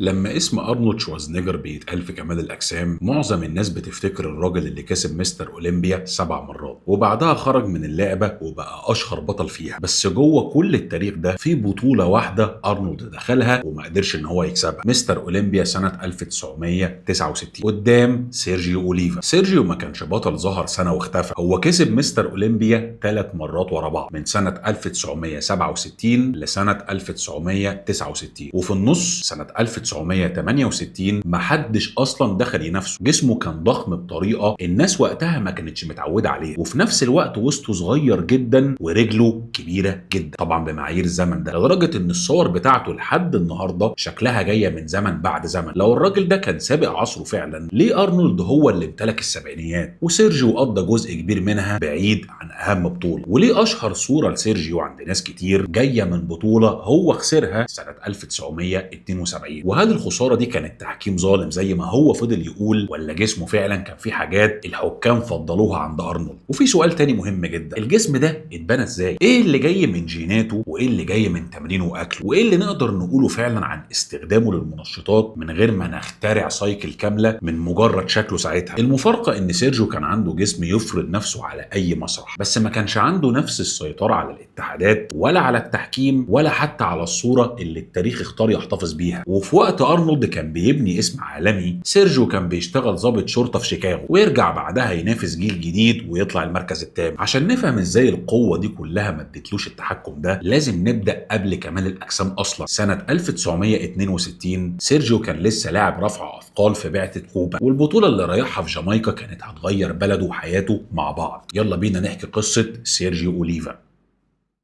لما اسم أرنولد شوازنيجر بيتقال في كمال الأجسام، معظم الناس بتفتكر الراجل اللي كسب مستر أولمبيا 7 مرات وبعدها خرج من اللعبة وبقى أشهر بطل فيها. بس جوه كل التاريخ ده في بطولة واحدة أرنولد دخلها وما قدرش إن هو يكسبها، مستر أولمبيا سنة 1969 قدام سيرجيو أوليفا. سيرجيو ما كانش بطل ظهر سنة واختفى، هو كسب مستر أولمبيا 3 مرات ورا بعض من سنة 1967 لسنة 1969، وفي النص سنة 1968 محدش اصلا دخل ينافسه. جسمه كان ضخم بطريقه الناس وقتها ما كانتش متعوده عليها، وفي نفس الوقت وسطه صغير جدا ورجله كبيره جدا طبعا بمعايير الزمن ده، لدرجه ان الصور بتاعته لحد النهارده شكلها جايه من زمن بعد زمن. لو الراجل ده كان سابق عصره فعلا، ليه ارنولد هو اللي امتلك السبعينيات وسيرجيو قضى جزء كبير منها بعيد عن اهم بطوله؟ وليه اشهر صوره لسيرجيو عند ناس كتير جايه من بطوله هو خسرها سنه 1972؟ وهل الخساره دي كانت تحكيم ظالم زي ما هو فضل يقول، ولا جسمه فعلا كان فيه حاجات الحكام فضلوها عند ارنولد؟ وفي سؤال تاني مهم جدا، الجسم ده اتبنى ازاي؟ ايه اللي جاي من جيناته وايه اللي جاي من تمرينه واكله؟ وايه اللي نقدر نقوله فعلا عن استخدامه للمنشطات من غير ما نخترع سايكل كامله من مجرد شكله ساعتها؟ المفارقه ان سيرجيو كان عنده جسم يفرض نفسه على اي مسرح، بس ما كانش عنده نفس السيطره على الاتحادات ولا على التحكيم ولا حتى على الصوره اللي التاريخ اختار يحتفظ بيها. وفي وقت ارنولد كان بيبني اسم عالمي، سيرجيو كان بيشتغل ضابط شرطه في شيكاغو ويرجع بعدها ينافس جيل جديد ويطلع المركز الثامن. عشان نفهم ازاي القوه دي كلها ما ادتلوش التحكم ده، لازم نبدا قبل كمال الاجسام اصلا. سنه 1962 سيرجيو كان لسه لاعب رفع اثقال في بعثه كوبا، والبطوله اللي رايحها في جامايكا كانت هتغير بلده وحياته مع بعض. يلا بينا نحكي قصه سيرجيو اوليفا.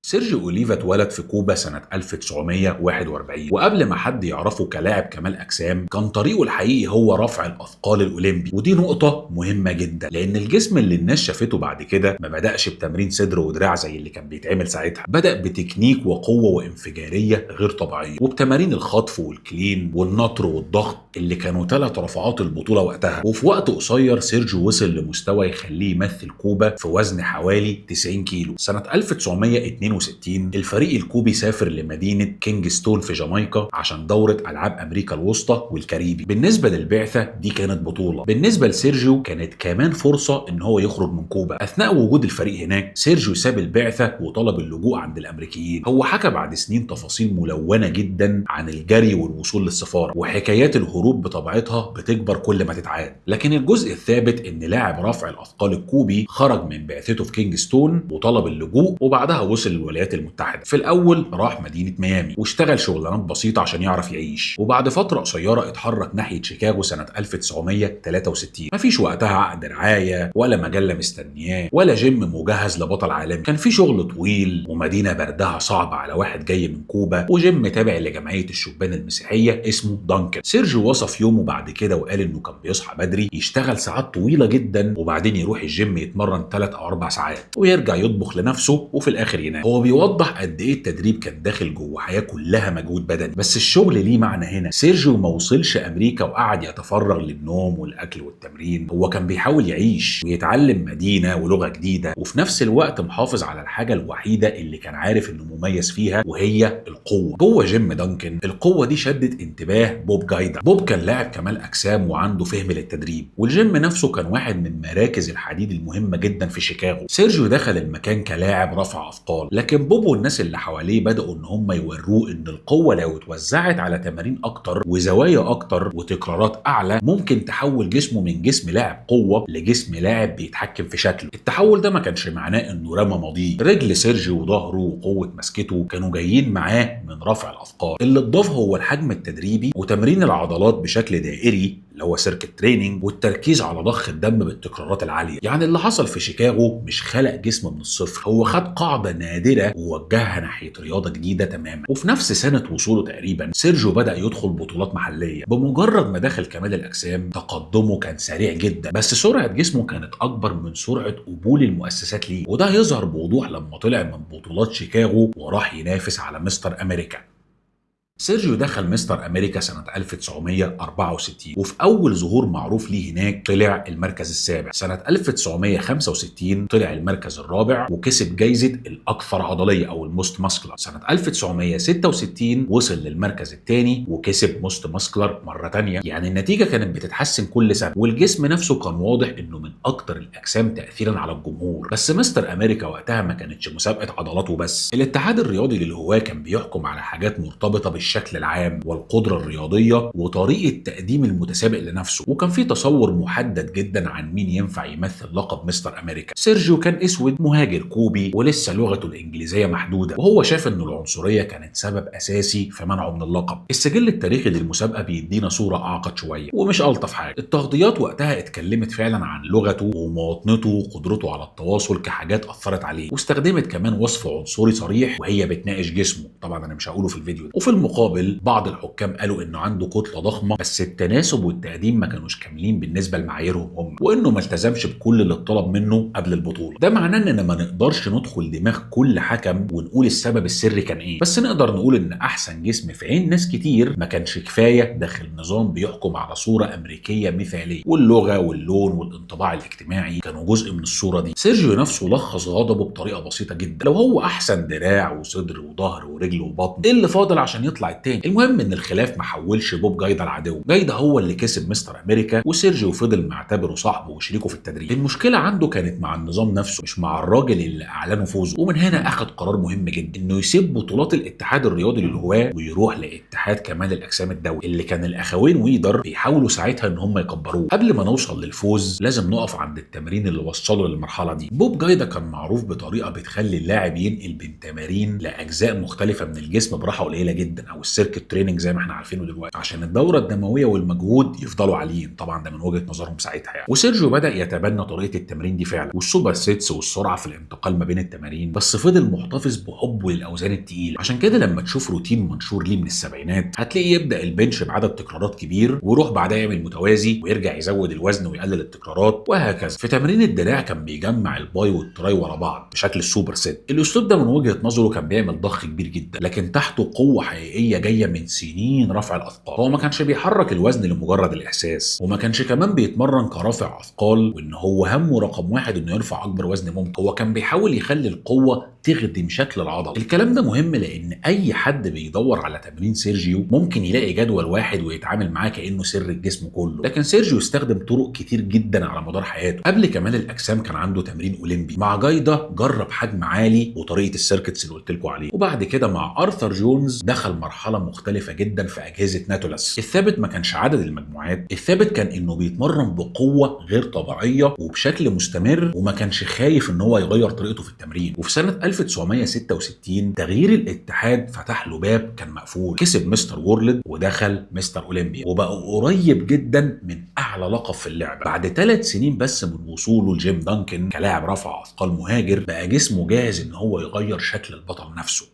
سيرجيو أوليفا اتولد في كوبا سنة 1941، وقبل ما حد يعرفه كلاعب كمال أجسام كان طريقه الحقيقي هو رفع الأثقال الأولمبي. ودي نقطة مهمة جدا، لأن الجسم اللي الناس شافته بعد كده ما بدأش بتمرين صدر ودراع زي اللي كان بيتعمل ساعتها، بدأ بتكنيك وقوة وانفجارية غير طبيعية، وبتمارين الخطف والكلين والنطر والضغط اللي كانوا 3 رفعات البطولة وقتها. وفي وقت قصير سيرجيو وصل لمستوى يخليه يمثل كوبا في وزن حوالي 90 كيلو. سنة 1962 الفريق الكوبي سافر لمدينة كينجستون في جامايكا عشان دورة ألعاب أمريكا الوسطى والكاريبي. بالنسبة للبعثة دي كانت بطولة، بالنسبة لسيرجيو كانت كمان فرصة إن هو يخرج من كوبا. أثناء وجود الفريق هناك سيرجيو ساب البعثة وطلب اللجوء عند الأمريكيين. هو حكى بعد سنين تفاصيل ملونة جدا عن الجري والوصول للسفارة، وحكايات الهروب بطبيعتها بتكبر كل ما تتعاد. لكن الجزء الثابت إن لاعب رفع الأثقال الكوبي خرج من بعثته في كينجستون وطلب اللجوء، وبعدها وصل الولايات المتحدة. في الأول راح مدينة ميامي واشتغل شغلانات بسيطة عشان يعرف يعيش، وبعد فترة قصيرة اتحرك ناحية شيكاغو سنة 1963. مفيش وقتها عقد رعاية ولا مجلة مستنياه ولا جيم مجهز لبطل عالمي، كان في شغل طويل ومدينة بردها صعب على واحد جاي من كوبا، وجيم تابع لجمعية الشبان المسيحية اسمه دانكن. سيرجيو وصف يومه بعد كده وقال انه كان بيصحى بدري يشتغل ساعات طويلة جدا وبعدين يروح الجيم يتمرن 3 أو 4 ساعات ويرجع يطبخ لنفسه وفي الآخر ينام. هو بيوضح قد ايه التدريب كان داخل جوه حياه كلها مجهود بدني، بس الشغل ليه معنى هنا. سيرجيو ما وصلش امريكا وقعد يتفرغ للنوم والاكل والتمرين، هو كان بيحاول يعيش ويتعلم مدينه ولغه جديده، وفي نفس الوقت محافظ على الحاجه الوحيده اللي كان عارف انه مميز فيها وهي القوه. جوه جيم دانكن القوه دي شدت انتباه بوب جايدا. بوب كان لاعب كمال اجسام وعنده فهم للتدريب، والجيم نفسه كان واحد من مراكز الحديد المهمه جدا في شيكاغو. سيرجيو دخل المكان كلاعب رفع اثقال، لكن بوب والناس اللي حواليه بدأوا ان هم يوروه ان القوة لو اتوزعت على تمارين اكتر وزوايا اكتر وتكرارات اعلى ممكن تحول جسمه من جسم لاعب قوة لجسم لاعب بيتحكم في شكله. التحول ده ما كانش معناه انه رمى ماضيه، رجل سيرجيو وظهره وقوة مسكته كانوا جايين معاه من رفع الاثقال. اللي اتضاف هو الحجم التدريبي وتمرين العضلات بشكل دائري اللي هو سيركت تريننج، والتركيز على ضخ الدم بالتكرارات العاليه. يعني اللي حصل في شيكاغو مش خلق جسم من الصفر، هو خد قاعده نادره ووجهها ناحيه رياضه جديده تماما. وفي نفس سنه وصوله تقريبا سيرجيو بدا يدخل بطولات محليه. بمجرد ما دخل كمال الاجسام تقدمه كان سريع جدا، بس سرعه جسمه كانت اكبر من سرعه قبول المؤسسات ليه، وده يظهر بوضوح لما طلع من بطولات شيكاغو وراح ينافس على مستر امريكا. سيرجيو دخل مستر امريكا سنه 1964، وفي اول ظهور معروف ليه هناك طلع المركز السابع. سنه 1965 طلع المركز الرابع وكسب جايزه الاكثر عضليه او الموست ماسكلر. سنه 1966 وصل للمركز الثاني وكسب موست ماسكلر مره ثانيه. يعني النتيجه كانت بتتحسن كل سنه، والجسم نفسه كان واضح انه من اكتر الاجسام تاثيرا على الجمهور. بس مستر امريكا وقتها ما كانتش مسابقه عضلات وبس. الاتحاد الرياضي للهواه كان بيحكم على حاجات مرتبطه بالشكل العام والقدره الرياضيه وطريقه تقديم المتسابق لنفسه، وكان في تصور محدد جدا عن مين ينفع يمثل لقب مستر امريكا. سيرجيو كان اسود مهاجر كوبي ولسه لغته الانجليزيه محدوده، وهو شاف ان العنصريه كانت سبب اساسي في منعه من اللقب. السجل التاريخي للمسابقه بيدينا صوره اعقد شويه ومش الطف حاجه. التغطيات وقتها اتكلمت فعلا عن لغته ومواطنته وقدرته على التواصل كحاجات اثرت عليه، واستخدمت كمان وصف عنصري صريح وهي بتناقش جسمه. طبعا انا مش هقوله في الفيديو ده. وفي المقابل بعض الحكام قالوا انه عنده كتله ضخمه، بس التناسب والتقديم ما كانوش كاملين بالنسبه لمعاييرهم هم، وانه ما التزمش بكل اللي اتطلب منه قبل البطوله. ده معناه اننا ما نقدرش ندخل دماغ كل حكم ونقول السبب السري كان ايه، بس نقدر نقول ان احسن جسم في عين ناس كتير ما كانش كفايه داخل نظام بيحكم على صوره امريكيه مثاليه، واللغه واللون والانطباع الاجتماعي كانوا جزء من الصوره دي. سيرجيو نفسه لخص غضبه بطريقه بسيطه جدا: لو هو احسن دراع وصدر وظهر ورجل وبطن، ايه اللي فاضل عشان يطلع التاني؟ المهم ان الخلاف ما حولش بوب جايدا العدو. جايدا هو اللي كسب مستر امريكا، وسيرجيو فضل معتبره صاحبه وشريكه في التدريب. المشكله عنده كانت مع النظام نفسه مش مع الراجل اللي اعلنه فوزه. ومن هنا اخذ قرار مهم جدا انه يسيب بطولات الاتحاد الرياضي للهواه ويروح لاتحاد كمال الاجسام الدولي، اللي كان الاخوين ويدر بيحاولوا ساعتها ان هم يكبروه. قبل ما نوصل للفوز لازم نقف عند التمرين اللي وصله للمرحله دي. بوب جايدا كان معروف بطريقه بتخلي اللاعب ينقل بين تمارين لاجزاء مختلفه من الجسم براحه قليله جدا، او السيركت تريننج زي ما احنا عارفينه دلوقتي، عشان الدوره الدمويه والمجهود يفضلوا عاليين. طبعا ده من وجهه نظرهم ساعتها يعني. وسيرجيو بدا يتبنى طريقه التمرين دي فعلا، والسوبر سيتس والسرعه في الانتقال ما بين التمارين، بس فضل محتفظ بحبه للاوزان الثقيله. عشان كده لما تشوف روتين منشور ليه من السبعينات هتلاقيه يبدا البنش بعدد تكرارات كبير، ويروح بعدها يعمل متوازي ويرجع يزود الوزن ويقلل التكرارات وهكذا. في تمرين الدراع كان بيجمع الباي والتراي ورا بعض بشكل السوبر سيت. الاسلوب ده من وجهه نظره كان بيعمل ضخ كبير جدا، لكن تحته قوه حقيقيه جايه من سنين رفع الاثقال. هو ما كانش بيحرك الوزن لمجرد الاحساس، وما كانش كمان بيتمرن كرافع اثقال وان هو همه رقم واحد انه يرفع اكبر وزن ممكن. هو كان بيحاول يخلي القوه تخدم شكل العضله. الكلام ده مهم لان اي حد بيدور على تمرين سيرجيو ممكن يلاقي جدول واحد ويتعامل معاه كانه سر الجسم كله، لكن سيرجيو استخدم طرق كتير جدا على مدار حياته. قبل كمال الاجسام كان عنده تمرين اولمبي مع جايدا، جرب حجم عالي وطريقه السيركتس اللي قلت لكم عليه. وبعد كده مع ارثر جونز دخل مرحله مختلفه جدا في اجهزه ناتولاس. الثابت ما كانش عدد المجموعات، الثابت كان انه بيتمرن بقوه غير طبيعيه وبشكل مستمر، وما كانش خايف ان هو يغير طريقته في التمرين. وفي سنه 1966 تغيير الاتحاد فتح له باب كان مقفول. كسب مستر وورلد ودخل مستر اولمبيا، وبقى قريب جدا من اعلى لقب في اللعبه. بعد 3 سنين بس من وصوله لجيم دانكن كلاعب رفع اثقال مهاجر، بقى جسمه جاهز ان هو يغير شكل البطل نفسه.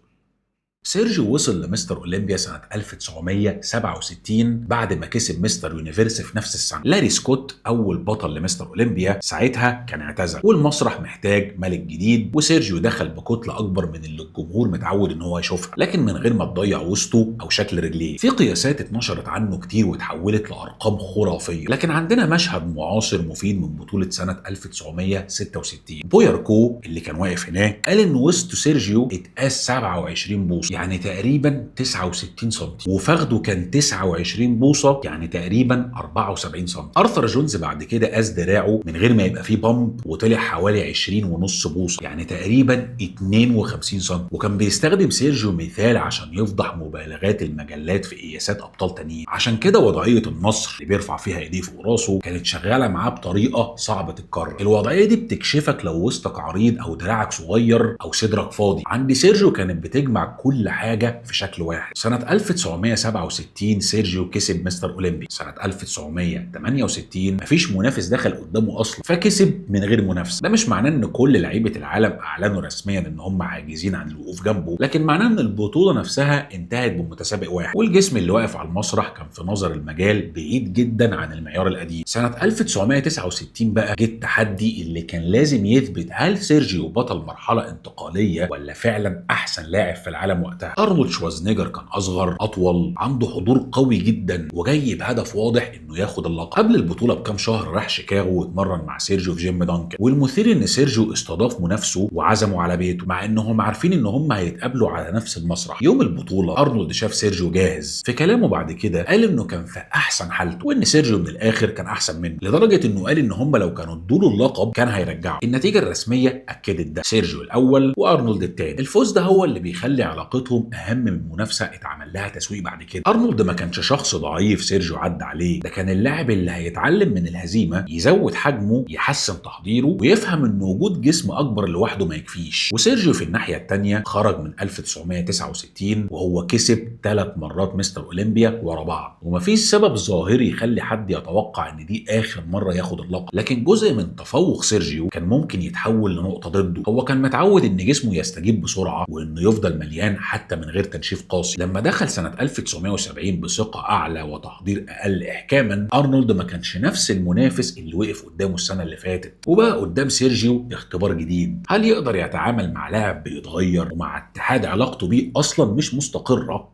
سيرجيو وصل لمستر اولمبيا سنه 1967 بعد ما كسب مستر يونيفرس في نفس السنه. لاري سكوت اول بطل لمستر اولمبيا ساعتها كان اعتزل، والمسرح محتاج ملك جديد، وسيرجيو دخل بكتله اكبر من اللي الجمهور متعود ان هو يشوفها، لكن من غير ما تضيع وسطه او شكل رجليه. في قياسات اتنشرت عنه كتير وتحولت لارقام خرافيه، لكن عندنا مشهد معاصر مفيد من بطوله سنه 1966. بويركو اللي كان واقف هناك قال ان وسط سيرجيو اتقاس 27 بوصه، يعني تقريبا 69 سم، وفخده كان 29 بوصه، يعني تقريبا 74 سم. ارثر جونز بعد كده قاس دراعه من غير ما يبقى فيه بامب وطلع حوالي 20.5 بوصه، يعني تقريبا 52 سم. وكان بيستخدم سيرجيو مثال عشان يفضح مبالغات المجلات في قياسات ابطال تانيين. عشان كده وضعيه النصر اللي بيرفع فيها ايديه فوق راسه كانت شغاله معاه بطريقه صعبه تتكرر. الوضعيه دي بتكشفك لو وسطك عريض او دراعك صغير او صدرك فاضي. عند سيرجيو كانت بتجمع كل حاجه في شكل واحد. سنه 1967 سيرجيو كسب مستر اولمبي. سنه 1968 مفيش منافس دخل قدامه اصلا، فكسب من غير منافسه. ده مش معناه ان كل لعيبه العالم اعلنوا رسميا ان هم عاجزين عن الوقوف جنبه، لكن معناه ان البطوله نفسها انتهت بمتسابق واحد، والجسم اللي واقف على المسرح كان في نظر المجال بعيد جدا عن المعيار القديم. سنه 1969 بقى جه التحدي اللي كان لازم يثبت هل سيرجيو بطل مرحله انتقاليه ولا فعلا احسن لاعب في العالم وقتها. ارنولد شوازنيجر كان اصغر، اطول، عنده حضور قوي جدا، وجاي بهدف واضح انه ياخد اللقب. قبل البطوله بكام شهر راح شيكاغو واتمرن مع سيرجيو في جيم دانكن، والمثير ان سيرجيو استضاف منافسه وعزمه على بيته، مع انهم عارفين ان هم هيتقابلوا على نفس المسرح. يوم البطوله ارنولد شاف سيرجيو جاهز. في كلامه بعد كده قال انه كان في احسن حالته، وان سيرجيو من الاخر كان احسن منه، لدرجه انه قال ان هم لو كانوا ادوا له اللقب كان هيرجعه. النتيجه الرسميه اكدت ده، سيرجيو الاول وارنولد الثاني. الفوز ده هو اللي بيخلي علاقتهم اهم من منافسه اتعمل لها تسويق بعد كده. ارنولد ما كانش شخص ضعيف سيرجيو عدى عليه، ده كان اللاعب اللي هيتعلم من الهزيمه، يزود حجمه، يحسن تحضيره، ويفهم ان وجود جسم اكبر لوحده ما يكفيش. وسيرجيو في الناحيه الثانيه خرج من 1969 وهو كسب 3 مرات مستر اولمبيا ورا بعض، ومفيش سبب ظاهري يخلي حد يتوقع ان دي اخر مره ياخد اللقب. لكن جزء من تفوق سيرجيو كان ممكن يتحول لنقطه ضده. هو كان متعود ان جسمه يستجيب بسرعه وانه يفضل مليان حتى من غير تنشيف قاسي. لما دخل سنه 1970 بثقه اعلى وتحضير اقل احكاما، ارنولد ما كانش نفس المنافس اللي وقف قدامه السنه اللي فاتت، وبقى قدام سيرجيو اختبار جديد. هل يقدر يتعامل مع لاعب بيتغير ومع اتحاد علاقته بيه اصلا مش مستقره؟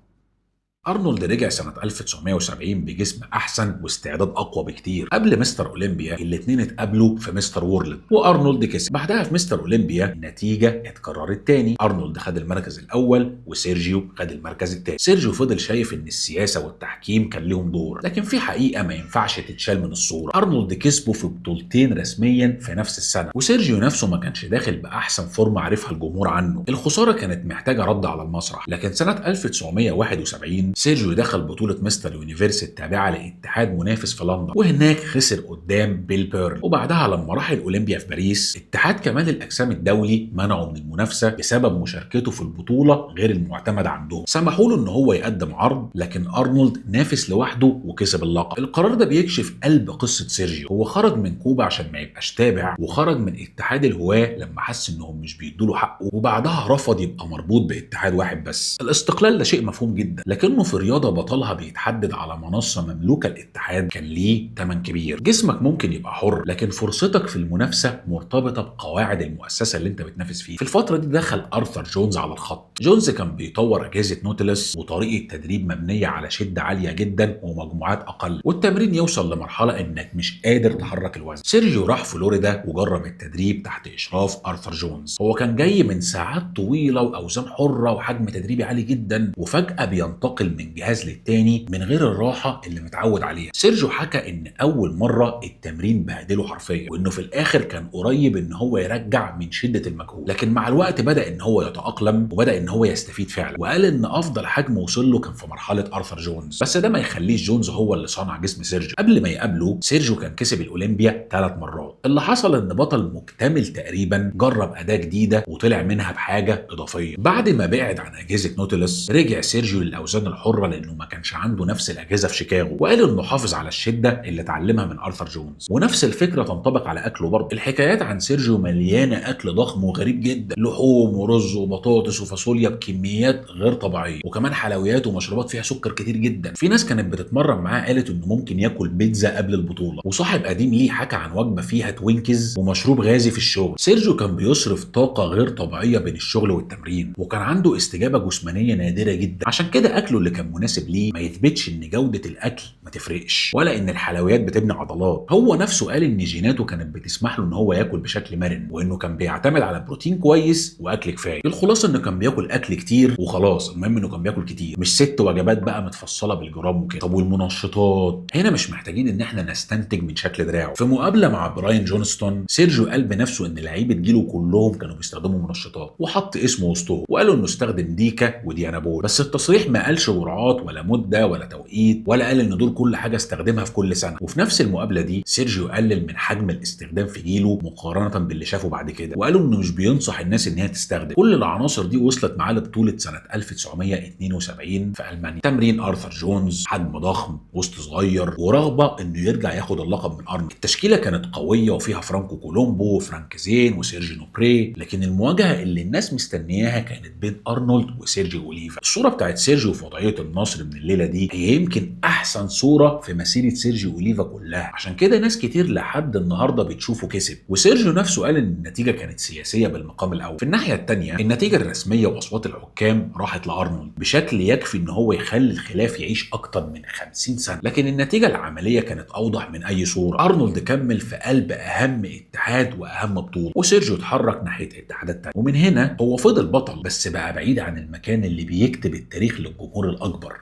ارنولد رجع سنه 1970 بجسم احسن واستعداد اقوى بكتير. قبل مستر اولمبيا الاثنين اتقابلوا في مستر وورلد وارنولد كسب. بعدها في مستر اولمبيا النتيجه اتكررت تاني، ارنولد خد المركز الاول وسيرجيو خد المركز الثاني. سيرجيو فضل شايف ان السياسه والتحكيم كان ليهم دور، لكن في حقيقه ما ينفعش تتشال من الصوره. ارنولد كسبه في بطولتين رسميا في نفس السنه، وسيرجيو نفسه ما كانش داخل باحسن فورمه عرفها الجمهور عنه. الخساره كانت محتاجه رد على المسرح، لكن سنه 1971 سيرجيو دخل بطولة مستر يونيفرس التابعة لاتحاد منافس في لندن، وهناك خسر قدام بيل بيرل. وبعدها لما راح الأولمبيا في باريس، اتحاد كمال الأجسام الدولي منعه من المنافسة بسبب مشاركته في البطولة غير المعتمد عندهم. سمحوا له ان هو يقدم عرض، لكن ارنولد نافس لوحده وكسب اللقب. القرار ده بيكشف قلب قصة سيرجيو. هو خرج من كوبا عشان ما يبقاش تابع، وخرج من اتحاد الهواة لما حس انهم مش بيدوا له حقه، وبعدها رفض يبقى مربوط باتحاد واحد بس. الاستقلال ده شيء مفهوم جدا، لكنه في رياضة بطلها بيتحدد على منصة مملوكة الاتحاد كان ليه ثمن كبير. جسمك ممكن يبقى حر، لكن فرصتك في المنافسة مرتبطة بقواعد المؤسسة اللي انت بتنافس فيها. في الفترة دي دخل ارثر جونز على الخط. جونز كان بيطور اجهزة نوتيلس وطريقة تدريب مبنية على شدة عالية جدا ومجموعات اقل، والتمرين يوصل لمرحلة انك مش قادر تحرك الوزن. سيرجيو راح فلوريدا وجرب التدريب تحت اشراف ارثر جونز. هو كان جاي من ساعات طويلة واوزان حرة وحجم تدريبي عالي جدا، وفجأة بينتقل من جهاز للتاني من غير الراحه اللي متعود عليها. سيرجيو حكى ان اول مره التمرين بهدله حرفيا، وانه في الاخر كان قريب ان هو يرجع من شده المجهود، لكن مع الوقت بدا ان هو يتاقلم وبدا ان هو يستفيد فعلا. وقال ان افضل حجم وصل له كان في مرحله ارثر جونز، بس ده ما يخليش جونز هو اللي صنع جسم سيرجيو. قبل ما يقابله سيرجيو كان كسب الاولمبيا 3 مرات. اللي حصل ان بطل مكتمل تقريبا جرب اداه جديده وطلع منها بحاجه اضافيه. بعد ما بعد عن اجهزه نوتيلس رجع سيرجيو للاوزان الحره، لانه ما كانش عنده نفس الاجهزه في شيكاغو، وقال انه حافظ على الشده اللي اتعلمها من ارثر جونز. ونفس الفكره تنطبق على اكله برضه. الحكايات عن سيرجيو مليانه اكل ضخم وغريب جدا، لحوم ورز وبطاطس وفاصوليا بكميات غير طبيعيه، وكمان حلويات ومشروبات فيها سكر كتير جدا. في ناس كانت بتتمرن معاه قالت انه ممكن ياكل بيتزا قبل البطوله. وصاحب قديم ليه حكى عن وجبه فيها توينكيز ومشروب غازي في الشغل. سيرجيو كان بيصرف طاقه غير طبيعيه بين الشغل والتمرين، وكان عنده استجابه جسمانيه نادره جدا. عشان كده اكله اللي كان مناسب ليه ما يثبتش ان جوده الاكل ما تفرقش، ولا ان الحلويات بتبني عضلات. هو نفسه قال ان جيناته كانت بتسمح له ان هو ياكل بشكل مرن، وانه كان بيعتمد على بروتين كويس واكل كفايه. الخلاصه انه كان بياكل اكل كتير وخلاص، المهم انه كان بياكل كتير، مش 6 وجبات بقى متفصله بالجرام وكده. طب والمنشطات؟ هنا مش محتاجين ان احنا نستنتج من شكل دراعه. في مقابله مع براين جونستون، سيرجيو قال بنفسه ان لعيبه جيله كلهم كانوا بيستخدموا منشطات، وحط اسمه وسطهم، وقالوا انه استخدم ديكا وديانابول. بس التصريح ما قالش جرعات ولا مده ولا توقيت، ولا قال ان دول كل حاجه استخدمها في كل سنه. وفي نفس المقابله دي سيرجيو قلل من حجم الاستخدام في جيله مقارنه باللي شافه بعد كده، وقالوا انه مش بينصح الناس ان هي تستخدم. كل العناصر دي وصلت معاه لبطوله سنه 1972 في المانيا. تمرين ارثر جونز، حجم ضخم، وسط صغير، ورغبه انه يرجع ياخد اللقب من ارنولد. التشكيله كانت قويه وفيها فرانكو كولومبو وفرانك زين وسيرجي نوبري، لكن المواجهه اللي الناس مستنياها كانت بين ارنولد وسيرجي اوليفا. الصوره بتاعت سيرجيو في وضعيه طريقه النصر من الليله دي هي يمكن احسن صوره في مسيره سيرجيو اوليفا كلها. عشان كده ناس كتير لحد النهارده بتشوفه كسب، وسيرجيو نفسه قال ان النتيجه كانت سياسيه بالمقام الاول. في الناحيه الثانيه النتيجه الرسميه واصوات الحكام راحت لارنولد بشكل يكفي ان هو يخلي الخلاف يعيش اكتر من 50 سنه، لكن النتيجه العمليه كانت اوضح من اي صوره. ارنولد كمل في قلب اهم اتحاد واهم بطوله، وسيرجيو اتحرك ناحيه اتحادات تانية، ومن هنا هو فضل بطل بس بقى بعيد عن المكان اللي بيكتب التاريخ للجمهور الاكبر.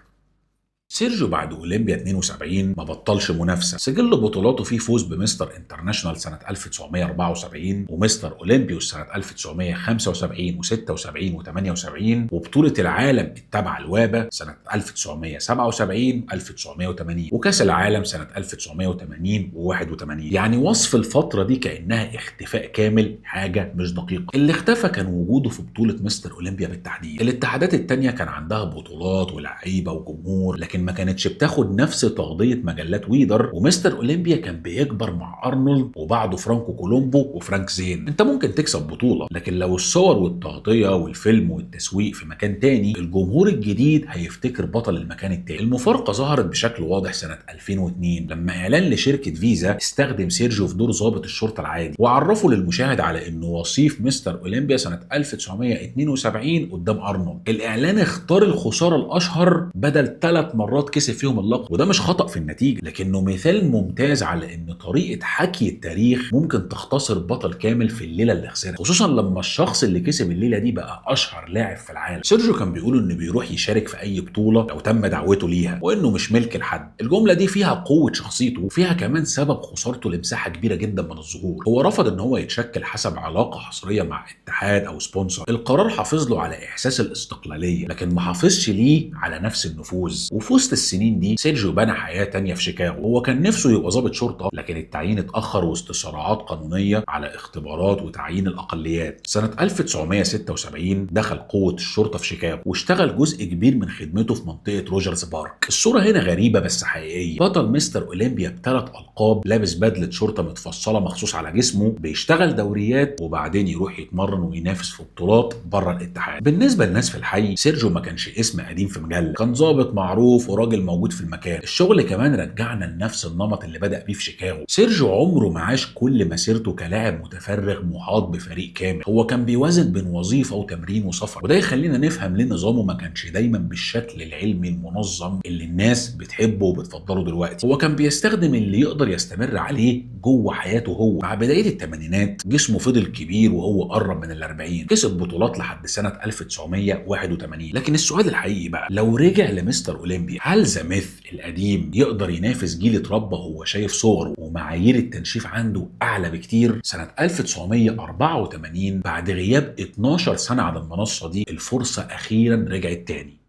سيرجيو بعد اولمبيا 72 ما بطلش منافسه، سجل بطولاته فيه فوز بمستر انترناشونال سنه 1974 ومستر اولمبيوس سنه 1975 و76 و78 وبطوله العالم التابعه لوابا سنه 1977 و1980 وكاس العالم سنه 1980 و81. يعني وصف الفتره دي كانها اختفاء كامل حاجه مش دقيقه. اللي اختفى كان وجوده في بطوله مستر اولمبيا بالتحديد. الاتحادات التانيه كان عندها بطولات ولاعيبه وجمهور، لكن ما كانتش بتاخد نفس تغطيه مجلات ويدر، ومستر اولمبيا كان بيكبر مع ارنولد وبعده فرانكو كولومبو وفرانك زين. انت ممكن تكسب بطوله، لكن لو الصور والتغطيه والفيلم والتسويق في مكان تاني، الجمهور الجديد هيفتكر بطل المكان التاني. المفارقه ظهرت بشكل واضح سنه 2002 لما اعلان لشركه فيزا استخدم سيرجيو في دور ضابط الشرطه العادي، وعرفه للمشاهد على انه وصيف مستر اولمبيا سنه 1972 قدام ارنولد. الاعلان اختار الخساره الاشهر بدل 3 مرات كسب فيهم اللقب، وده مش خطأ في النتيجه، لكنه مثال ممتاز على ان طريقه حكي التاريخ ممكن تختصر بطل كامل في الليله اللي خسرها، خصوصا لما الشخص اللي كسب الليله دي بقى اشهر لاعب في العالم. سيرجيو كان بيقول انه بيروح يشارك في اي بطوله لو تم دعوته ليها، وانه مش ملك لحد. الجمله دي فيها قوه شخصيته، وفيها كمان سبب خسارته لمساحه كبيره جدا من الظهور. هو رفض ان هو يتشكل حسب علاقه حصريه مع اتحاد او سبونسر. القرار حافظ له على احساس الاستقلاليه، لكن ما حافظش ليه على نفس النفوذ. وفي وسط السنين دي سيرجيو بنى حياه تانية في شيكاغو. هو كان نفسه يبقى ضابط شرطه، لكن التعيين اتاخر وسط صراعات قانونيه على اختبارات وتعيين الاقليات. سنه 1976 دخل قوه الشرطه في شيكاغو، واشتغل جزء كبير من خدمته في منطقه روجرز بارك. الصوره هنا غريبه بس حقيقيه. بطل مستر اولمبيا ب3 القاب، لابس بدله شرطه متفصله مخصوص على جسمه، بيشتغل دوريات وبعدين يروح يتمرن وينافس في بطولات بره الاتحاد. بالنسبه للناس في الحي، سيرجيو ما كانش اسم قديم في مجله، كان ضابط معروف وراجل موجود في المكان. الشغل كمان رجعنا لنفس النمط اللي بدأ بيه في شيكاغو. سيرجيو عمره ما عاش كل مسيرته كلاعب متفرغ محاط بفريق كامل، هو كان بيوازن بين وظيفه وتمرين وسفر، وده يخلينا نفهم ليه نظامه ما كانش دايما بالشكل العلمي المنظم اللي الناس بتحبه وبتفضله دلوقتي. هو كان بيستخدم اللي يقدر يستمر عليه جوه حياته هو. مع بدايه الثمانينات جسمه فضل كبير وهو قرب من ال40، كسب بطولات لحد سنه 1981. لكن السؤال الحقيقي بقى، لو رجع لمستر اولمبيا، هل ذا ميث القديم يقدر ينافس جيل اتربى هو شايف صوره ومعايير التنشيف عنده اعلى بكتير؟ سنه 1984 بعد غياب 12 سنه عن المنصه دي، الفرصه اخيرا رجعت تاني.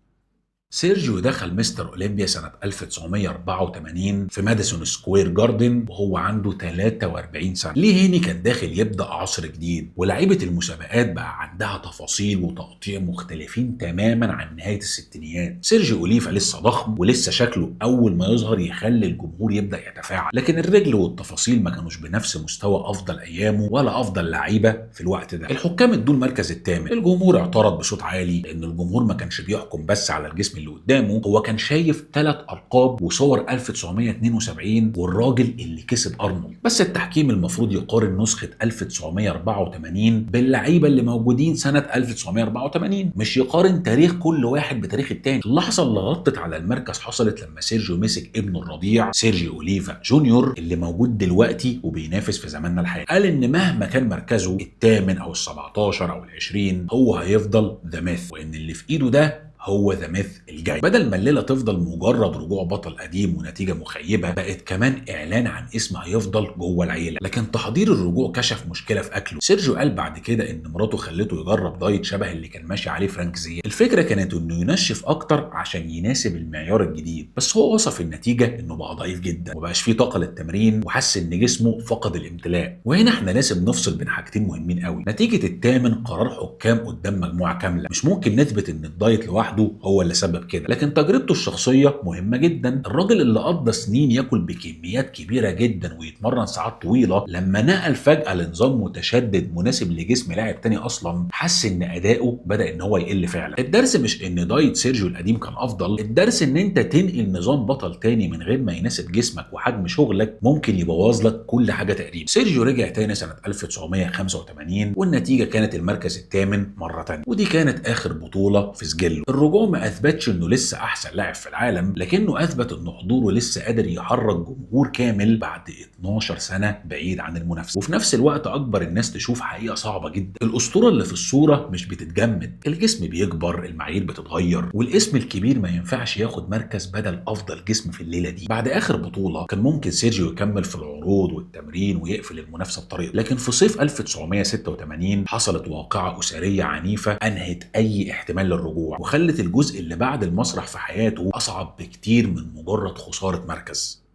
سيرجيو دخل مستر اولمبيا سنة 1984 في ماديسون سكوير جاردن وهو عنده 43 سنة. ليه هيني كان داخل يبدأ عصر جديد، ولاعيبة المسابقات بقى عندها تفاصيل وتقطيع مختلفين تماما عن نهاية الستينيات. سيرجيو اوليفا لسه ضخم ولسه شكله أول ما يظهر يخلي الجمهور يبدأ يتفاعل، لكن الرجل والتفاصيل ما كانوش بنفس مستوى أفضل أيامه ولا أفضل لعيبة في الوقت ده. الحكام ادوا المركز الثامن. الجمهور اعترض بصوت عالي لأن الجمهور ما كانش بيحكم بس على الجسم اللي قدامه، هو كان شايف 3 ألقاب وصور 1972 والراجل اللي كسب أرنولد. بس التحكيم المفروض يقارن نسخة 1984 باللعيبة اللي موجودين سنة 1984، مش يقارن تاريخ كل واحد بتاريخ التاني. اللحظة اللي غطت على المركز حصلت لما سيرجيو مسك ابنه الرضيع سيرجيو أوليفا جونيور اللي موجود دلوقتي وبينافس في زماننا الحالي. قال إن مهما كان مركزه الثامن أو ال17 أو ال20 هو هيفضل ذا ميث، وإن اللي في إيده ده هو ذا ميث الجاي. بدل ما الليله تفضل مجرد رجوع بطل قديم ونتيجه مخيبه، بقت كمان اعلان عن اسم هيفضل جوه العيله. لكن تحضير الرجوع كشف مشكله في اكله. سيرجيو قال بعد كده ان مراته خلته يجرب دايت شبه اللي كان ماشي عليه فرانك زين. الفكره كانت انه ينشف اكتر عشان يناسب المعيار الجديد، بس هو وصف النتيجه انه بقى ضعيف جدا ومبقاش فيه طاقه للتمرين، وحس ان جسمه فقد الامتلاء. وهنا احنا لازم نفصل بين حاجتين مهمين قوي. نتيجه الثامن قرار حكام قدام مجموعه كامله، مش ممكن نثبت ان الدايت لوحده لوحده هو اللي سبب كده، لكن تجربته الشخصيه مهمه جدا. الراجل اللي قضى سنين ياكل بكميات كبيره جدا ويتمرن ساعات طويله، لما نقل فجاه لنظام متشدد مناسب لجسم لاعب تاني اصلا، حس ان اداؤه بدا ان هو يقل فعلا. الدرس مش ان دايت سيرجيو القديم كان افضل، الدرس ان انت تنقل نظام بطل تاني من غير ما يناسب جسمك وحجم شغلك ممكن يبوظ لك كل حاجه تقريبا. سيرجيو رجع تاني سنه 1985 والنتيجه كانت المركز الثامن مره تانيه، ودي كانت اخر بطوله في سجله. الرجوع ما اثبتش انه لسه احسن لاعب في العالم، لكنه اثبت ان حضوره لسه قادر يحرك جمهور كامل بعد 12 سنه بعيد عن المنافسه. وفي نفس الوقت اكبر الناس تشوف حقيقه صعبه جدا، الاسطوره اللي في الصوره مش بتتجمد، الجسم بيكبر، المعايير بتتغير، والاسم الكبير ما ينفعش ياخد مركز بدل افضل جسم في الليله دي. بعد اخر بطوله كان ممكن سيرجيو يكمل في العروض والتمرين ويقفل المنافسه بطريقته، لكن في صيف 1986 حصلت واقعه اسريه عنيفه انهت اي احتمال للرجوع، وخلت الجزء اللي بعد المسرح في حياته اصعب بكتير من مجرد خساره مركز.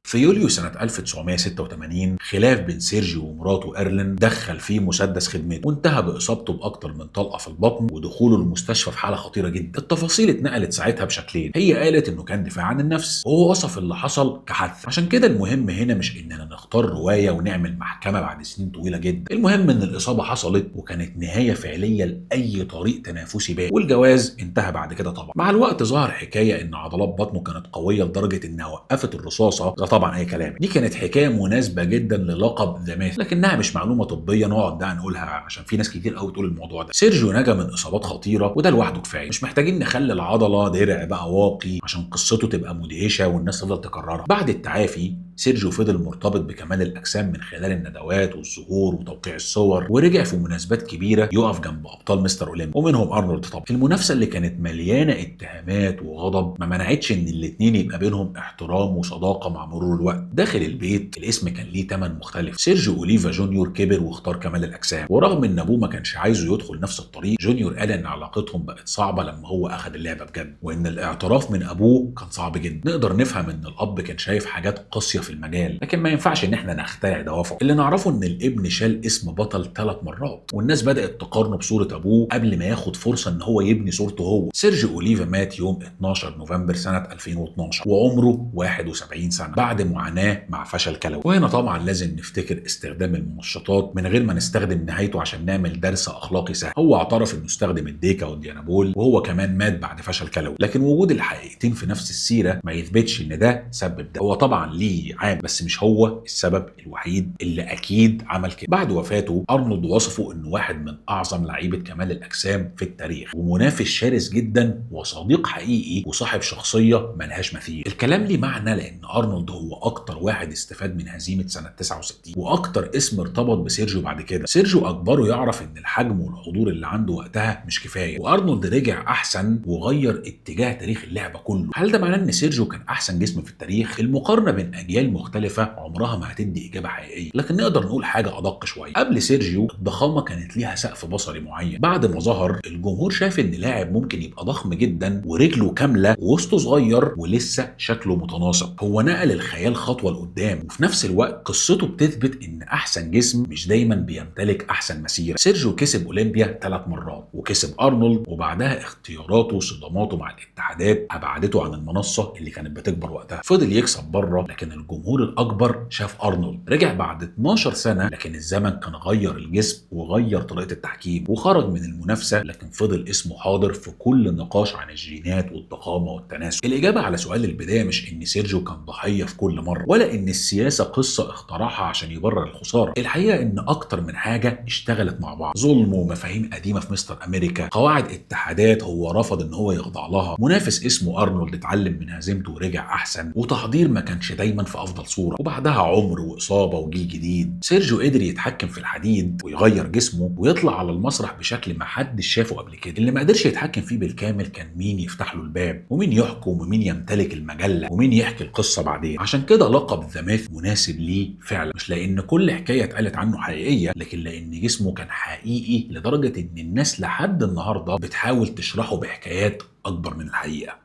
في يوليو سنة 1986 خلاف بين سيرجيو ومراته ايرلين دخل فيه مسدس خدمته وانتهى بإصابته بأكتر من طلقة في البطن ودخوله المستشفى في حالة خطيرة جدا. التفاصيل اتنقلت ساعتها بشكلين، هي قالت انه كان دفاع عن النفس وهو وصف اللي حصل كحادثة. عشان كده المهم هنا مش اننا نختار رواية ونعمل محكمة بعد سنين طويلة جدا، المهم ان الإصابة حصلت وكانت نهاية فعلية لأي طريق تنافسي باقي، والجواز انتهى بعد كده. طبعا مع الوقت ظهر حكاية ان عضلات بطنه كانت قوية لدرجة انها وقفت الرصاصة، طبعا اي كلام. دي كانت حكايه مناسبه جدا للقب ذا ميث، لكنها مش معلومه طبيه نقعد بقى نقولها عشان في ناس كتير قوي تقول الموضوع ده. سيرجيو نجا من اصابات خطيره وده لوحده كفايه، مش محتاجين نخلي العضله درع بقى واقي عشان قصته تبقى مدهشه والناس تفضل تكررها. بعد التعافي سيرجيو فضل مرتبط بكمال الاجسام من خلال الندوات والظهور وتوقيع الصور، ورجع في مناسبات كبيره يقف جنب ابطال مستر اولمبيا ومنهم ارنولد. طبعا المنافسه اللي كانت مليانه اتهامات وغضب ما منعتش ان الاثنين يبقى بينهم احترام وصداقه مع مرور الوقت. داخل البيت الاسم كان ليه ثمن مختلف، سيرجيو اوليفا جونيور كبر واختار كمال الاجسام، ورغم ان ابوه ما كانش عايزه يدخل نفس الطريق، جونيور قال ان علاقتهم بقت صعبه لما هو اخذ اللعبه بجد، وان الاعتراف من ابوه كان صعب جدا. نقدر نفهم ان الاب كان شايف حاجات قاسيه في المجال، لكن ما ينفعش ان احنا نخترع دوافعه. اللي نعرفه ان الابن شال اسم بطل 3 مرات، والناس بدات تقارنه بصوره ابوه قبل ما ياخد فرصه ان هو يبني صورته هو. سيرجيو اوليفا مات يوم 12 نوفمبر سنه 2012 وعمره 71 سنه بعد معاناه مع فشل كلوي. وهنا طبعا لازم نفتكر استخدام المنشطات من غير ما نستخدم نهايته عشان نعمل درس اخلاقي سهل. هو اعترف انه استخدم الديكا والديانابول وهو كمان مات بعد فشل كلوي، لكن وجود الحقيقتين في نفس السيره ما يثبتش ان ده سبب ده. هو طبعا ليه عامل بس مش هو السبب الوحيد اللي اكيد عمل كده. بعد وفاته ارنولد وصفه انه واحد من اعظم لعيبه كمال الاجسام في التاريخ ومنافس شرس جدا وصديق حقيقي وصاحب شخصيه ملهاش مثيل. الكلام ليه معنى لان ارنولد هو اكتر واحد استفاد من هزيمه سنه 69 واكتر اسم ارتبط بسيرجيو بعد كده. سيرجيو اجبره يعرف ان الحجم والحضور اللي عنده وقتها مش كفايه، وارنولد رجع احسن وغير اتجاه تاريخ اللعبه كله. هل ده معناه ان سيرجيو كان احسن جسم في التاريخ؟ المقارنه بين اجيال مختلفه عمرها ما هتدي اجابه حقيقيه، لكن نقدر نقول حاجه ادق شويه. قبل سيرجيو الضخامه كانت ليها سقف بصري معين، بعد ما ظهر الجمهور شاف ان لاعب ممكن يبقى ضخم جدا ورجله كامله ووسطه صغير ولسه شكله متناسق. هو نقل الخيال خطوه لقدام، وفي نفس الوقت قصته بتثبت ان احسن جسم مش دايما بيمتلك احسن مسيره. سيرجيو كسب اولمبيا 3 مرات وكسب ارنولد، وبعدها اختياراته وصداماته مع الاتحادات ابعدته عن المنصه اللي كانت بتكبر وقتها. فضل يكسب بره لكن الجمهور الاكبر شاف ارنولد. رجع بعد 12 سنه لكن الزمن كان غير الجسم وغير طريقه التحكيم وخرج من المنافسه، لكن فضل اسمه حاضر في كل نقاش عن الجينات والضخامه والتناسق. الاجابه على سؤال البدايه مش ان سيرجيو كان ضحيه في كل مره، ولا ان السياسه قصه اخترعها عشان يبرر الخساره. الحقيقه ان اكتر من حاجه اشتغلت مع بعض، ظلم ومفاهيم قديمه في مستر امريكا، قواعد اتحادات هو رفض ان هو يخضع لها، منافس اسمه ارنولد اتعلم من هزيمته ورجع احسن، وتحضير ما كانش دايما في افضل صوره، وبعدها عمر واصابه وجيل جديد. سيرجيو قدر يتحكم في الحديد ويغير جسمه ويطلع على المسرح بشكل ما حدش شافه قبل كده. اللي ما قدرش يتحكم فيه بالكامل كان مين يفتح له الباب ومين يحكم ومين يمتلك المجله ومين يحكي القصه بعدين. عشان كده لقب ذا ميث مناسب ليه فعلا، مش لان كل حكايه اتقالت عنه حقيقيه، لكن لان جسمه كان حقيقي لدرجه ان الناس لحد النهارده بتحاول تشرحه بحكايات اكبر من الحقيقه.